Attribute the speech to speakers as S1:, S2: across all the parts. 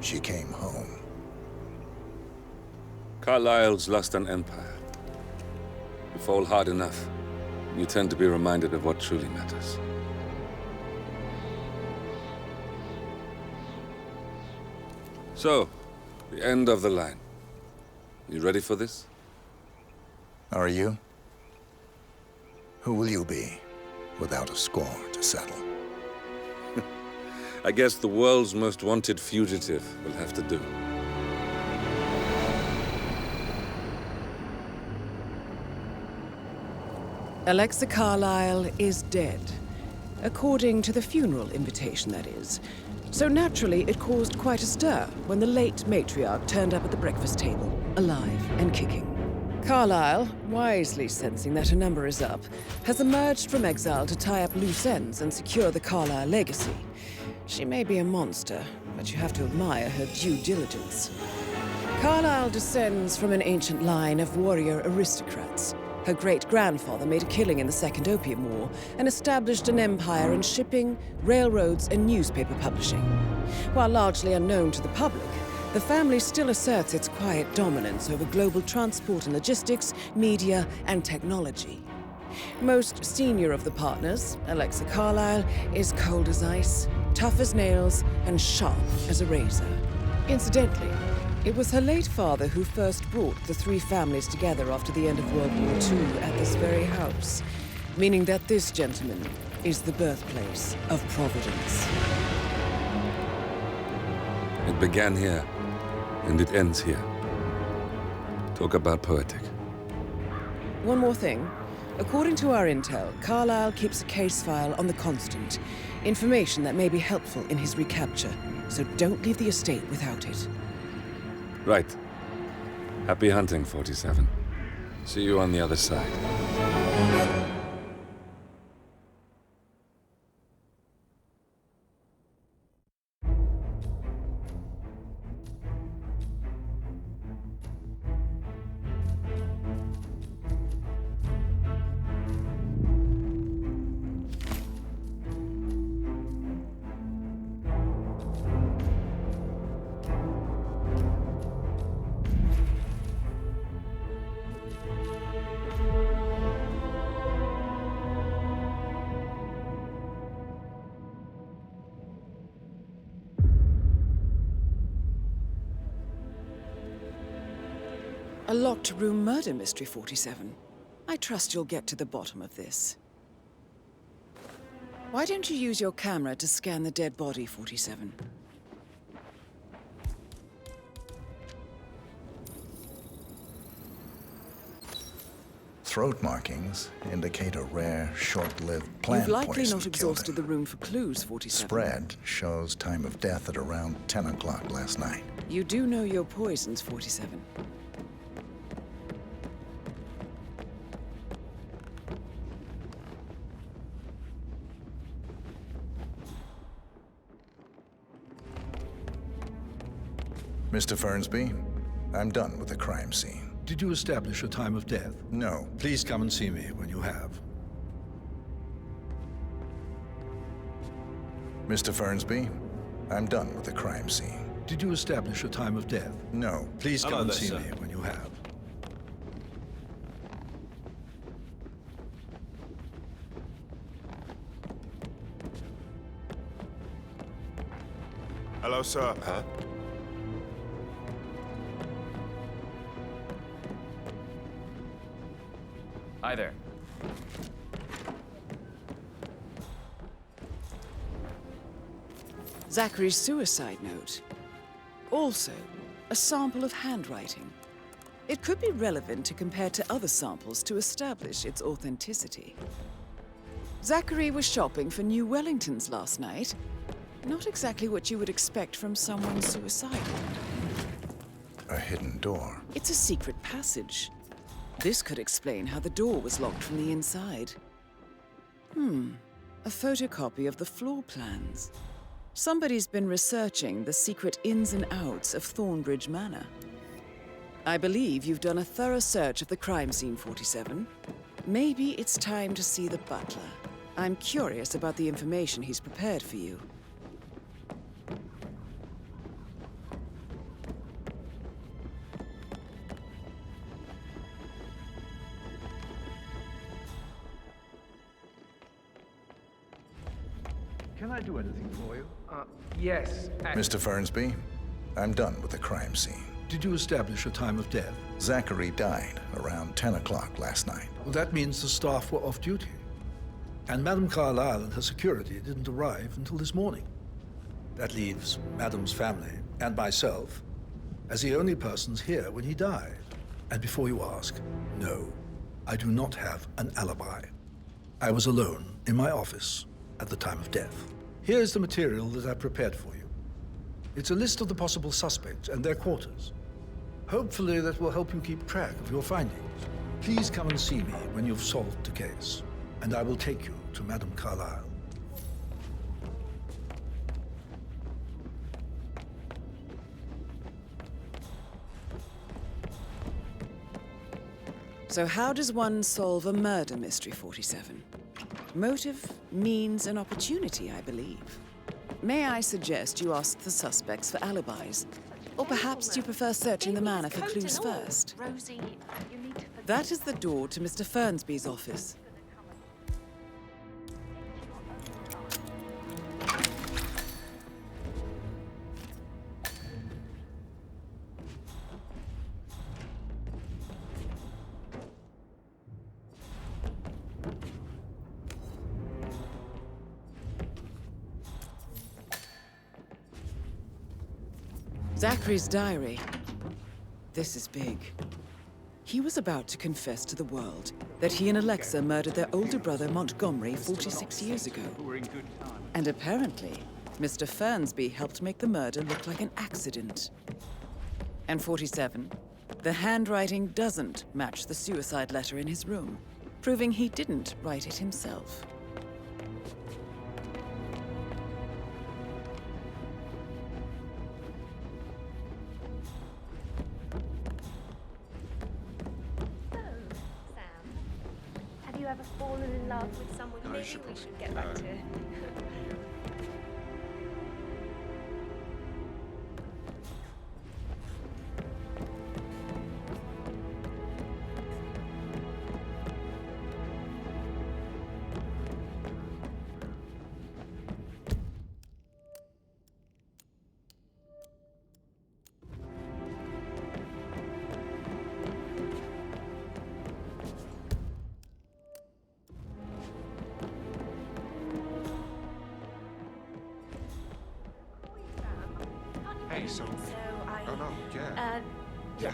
S1: she came home.
S2: Carlyle's lost an empire. You fall hard enough, you tend to be reminded of what truly matters. So, the end of the line. You ready for this?
S1: Are you? Who will you be, without a score to settle?
S2: I guess the world's most wanted fugitive will have to do.
S3: Alexa Carlyle is dead. According to the funeral invitation, that is. So naturally, it caused quite a stir when the late matriarch turned up at the breakfast table, alive and kicking. Carlyle, wisely sensing that her number is up, has emerged from exile to tie up loose ends and secure the Carlyle legacy. She may be a monster, but you have to admire her due diligence. Carlyle descends from an ancient line of warrior aristocrats. Her great-grandfather made a killing in the Second Opium War and established an empire in shipping, railroads, and newspaper publishing. While largely unknown to the public, the family still asserts its quiet dominance over global transport and logistics, media, and technology. Most senior of the partners, Alexa Carlyle, is cold as ice, tough as nails, and sharp as a razor. Incidentally, it was her late father who first brought the three families together after the end of World War II at this very house, meaning that this gentleman is the birthplace of Providence.
S2: It began here, and it ends here. Talk about poetic.
S3: One more thing. According to our intel, Carlyle keeps a case file on the Constant, information that may be helpful in his recapture, so don't leave the estate without it.
S2: Right. Happy hunting, 47. See you on the other side.
S3: A locked room murder mystery, 47. I trust you'll get to the bottom of this. Why don't you use your camera to scan the dead body, 47?
S1: Throat markings indicate a rare, short-lived plant
S3: You've likely
S1: poison
S3: not
S1: killed
S3: exhausted
S1: him.
S3: the room for clues, 47.
S1: Spread shows time of death at around 10 o'clock last night.
S3: You do know your poisons, 47.
S1: Mr. Fernsby, I'm done with the crime scene.
S4: Did you establish a time of death?
S1: No.
S4: Please come and see me when you have.
S1: Mr. Fernsby, I'm done with the crime scene.
S4: Did you establish a time of death?
S1: No.
S4: Please come and see
S5: sir.
S4: me when you have.
S5: Hello, sir.
S2: Huh?
S6: Hi there.
S3: Zachary's suicide note. Also, a sample of handwriting. It could be relevant to compare to other samples to establish its authenticity. Zachary was shopping for new Wellingtons last night. Not exactly what you would expect from someone suicidal.
S1: A hidden door.
S3: It's a secret passage. This could explain how the door was locked from the inside. A photocopy of the floor plans. Somebody's been researching the secret ins and outs of Thornbridge Manor. I believe you've done a thorough search of the crime scene, 47. Maybe it's time to see the butler. I'm curious about the information he's prepared for you.
S4: Can I do anything for you?
S5: Yes.
S1: Mr. Fernsby, I'm done with the crime scene.
S4: Did you establish a time of death?
S1: Zachary died around 10 o'clock last night.
S4: Well, that means the staff were off duty. And Madame Carlyle and her security didn't arrive until this morning. That leaves Madame's family and myself as the only persons here when he died. And before you ask, no, I do not have an alibi. I was alone in my office at the time of death. Here's the material that I prepared for you. It's a list of the possible suspects and their quarters. Hopefully that will help you keep track of your findings. Please come and see me when you've solved the case, and I will take you to Madame Carlyle.
S3: So how does one solve a murder mystery, 47? Motive, means, and opportunity, I believe. May I suggest you ask the suspects for alibis? Or perhaps you prefer searching the manor for clues first?
S6: Rosie, you need to
S3: That is the door to Mr. Fernsby's office. Zachary's diary. This is big. He was about to confess to the world that he and Alexa murdered their older brother Montgomery 46 years ago. And apparently, Mr. Fernsby helped make the murder look like an accident. And 47, the handwriting doesn't match the suicide letter in his room, proving he didn't write it himself.
S6: Have you ever fallen in love with someone? Maybe we should get back to...
S7: Hey, so... Oh, no, yeah.
S6: Yeah.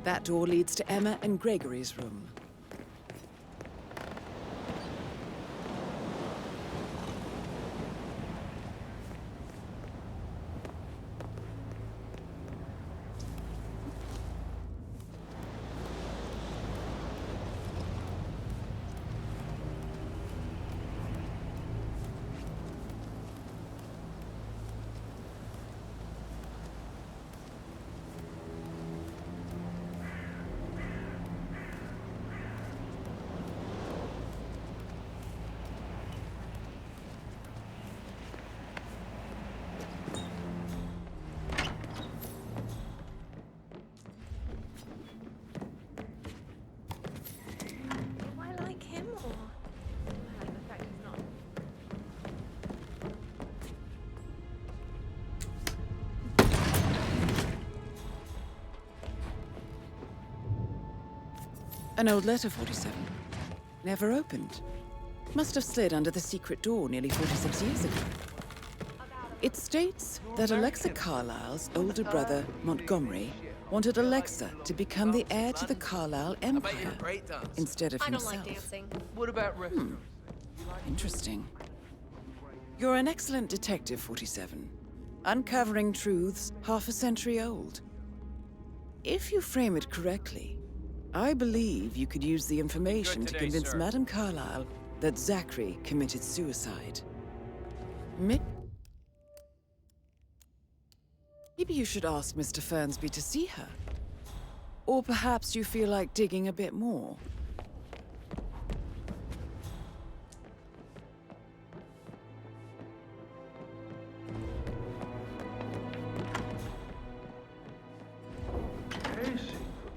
S3: That door leads to Emma and Gregory's room.
S6: Do I like him or... I like the fact he's not.
S3: An old letter, 47. Never opened. Must have slid under the secret door nearly 46 years ago. It states that Alexa Carlyle's older brother, Montgomery, wanted Alexa to become the heir to the Carlyle Empire instead of
S6: I don't
S3: himself.
S6: like dancing.
S5: What about restaurants?
S3: Interesting. You're an excellent detective, 47. Uncovering truths half a century old. If you frame it correctly, I believe you could use the information to
S5: today,
S3: convince
S5: sir.
S3: Madame Carlyle that Zachary committed suicide. Maybe you should ask Mr. Fernsby to see her. Or perhaps you feel like digging a bit more.
S5: Casey,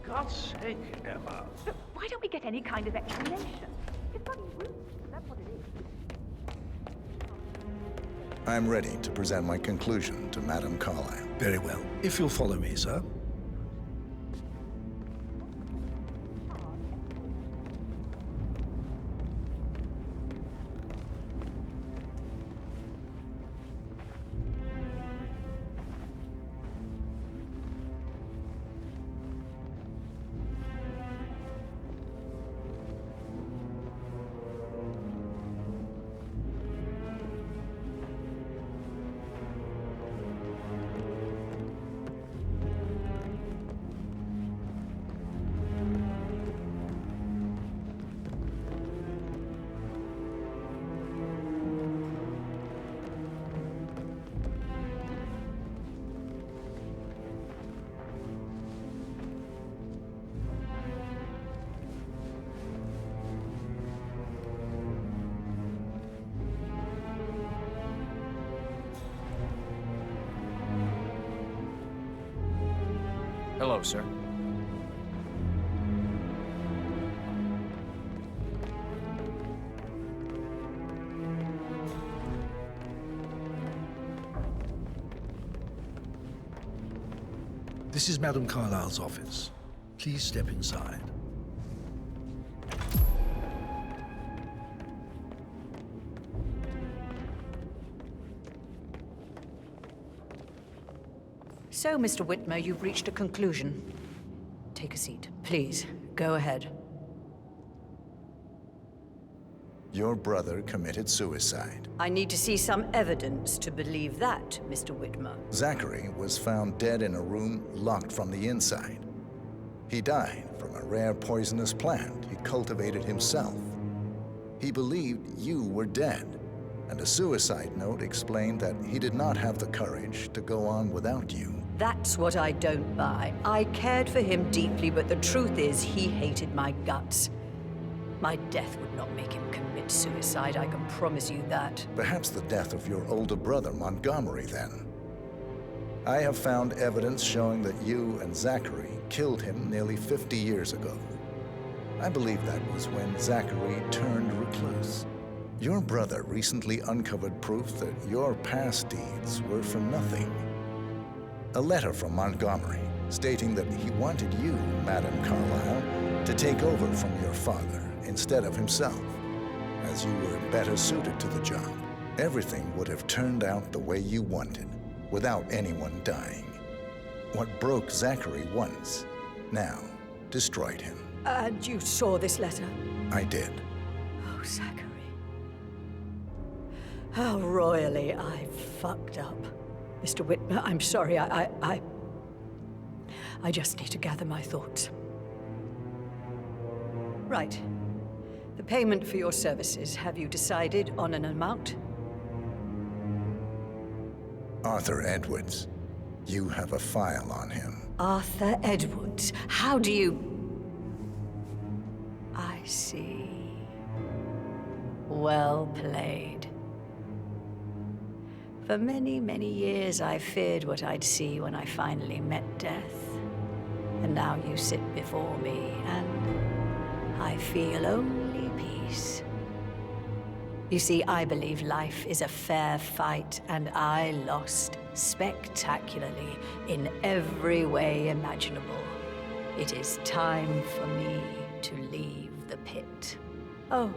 S5: for God's sake, Emma.
S8: But why don't we get any kind of explanation? It's bloody rude. That's what it is.
S1: I'm ready to present my conclusion to Madame Carlyle.
S4: Very well. If you'll follow me, sir.
S9: Hello, sir.
S4: This is Madame Carlyle's office. Please step inside.
S10: So, Mr. Whitmer, you've reached a conclusion. Take a seat. Please, go ahead.
S1: Your brother committed suicide.
S10: I need to see some evidence to believe that, Mr. Whitmer.
S1: Zachary was found dead in a room locked from the inside. He died from a rare poisonous plant he cultivated himself. He believed you were dead, and a suicide note explained that he did not have the courage to go on without you.
S10: That's what I don't buy. I cared for him deeply, but the truth is he hated my guts. My death would not make him commit suicide, I can promise you that.
S1: Perhaps the death of your older brother, Montgomery, then. I have found evidence showing that you and Zachary killed him nearly 50 years ago. I believe that was when Zachary turned recluse. Your brother recently uncovered proof that your past deeds were for nothing. A letter from Montgomery stating that he wanted you, Madame Carlyle, to take over from your father instead of himself, as you were better suited to the job. Everything would have turned out the way you wanted, without anyone dying. What broke Zachary once, now destroyed him.
S10: And you saw this letter?
S1: I did.
S10: Oh, Zachary. How royally I fucked up. Mr. Whitmer, I'm sorry, I just need to gather my thoughts. Right. The payment for your services, have you decided on an amount?
S1: Arthur Edwards. You have a file on him.
S10: Arthur Edwards. How do you... I see. Well played. For many, many years, I feared what I'd see when I finally met death. And now you sit before me, and I feel only peace. You see, I believe life is a fair fight, and I lost spectacularly in every way imaginable. It is time for me to leave the pit. Oh,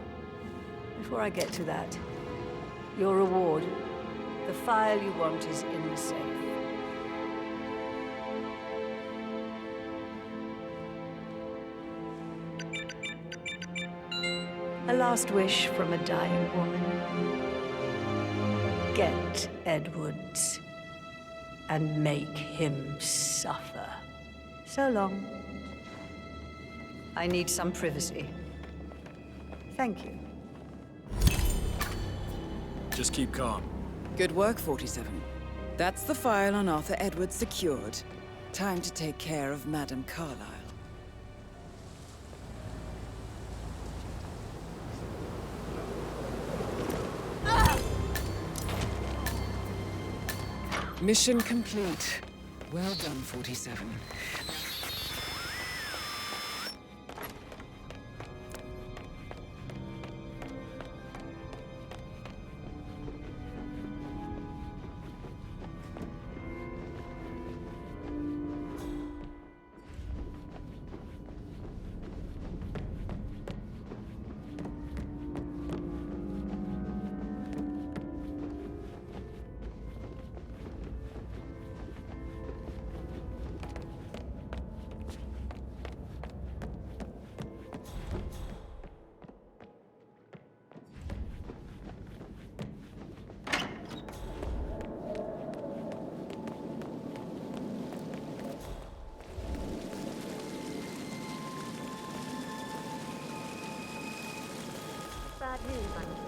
S10: before I get to that, your reward. The file you want is in the safe. A last wish from a dying woman. Get Edwards and make him suffer. So long. I need some privacy. Thank you.
S9: Just keep calm.
S3: Good work, 47. That's the file on Arthur Edwards secured. Time to take care of Madame Carlyle. Mission complete. Well done, 47.
S6: bad news, I'm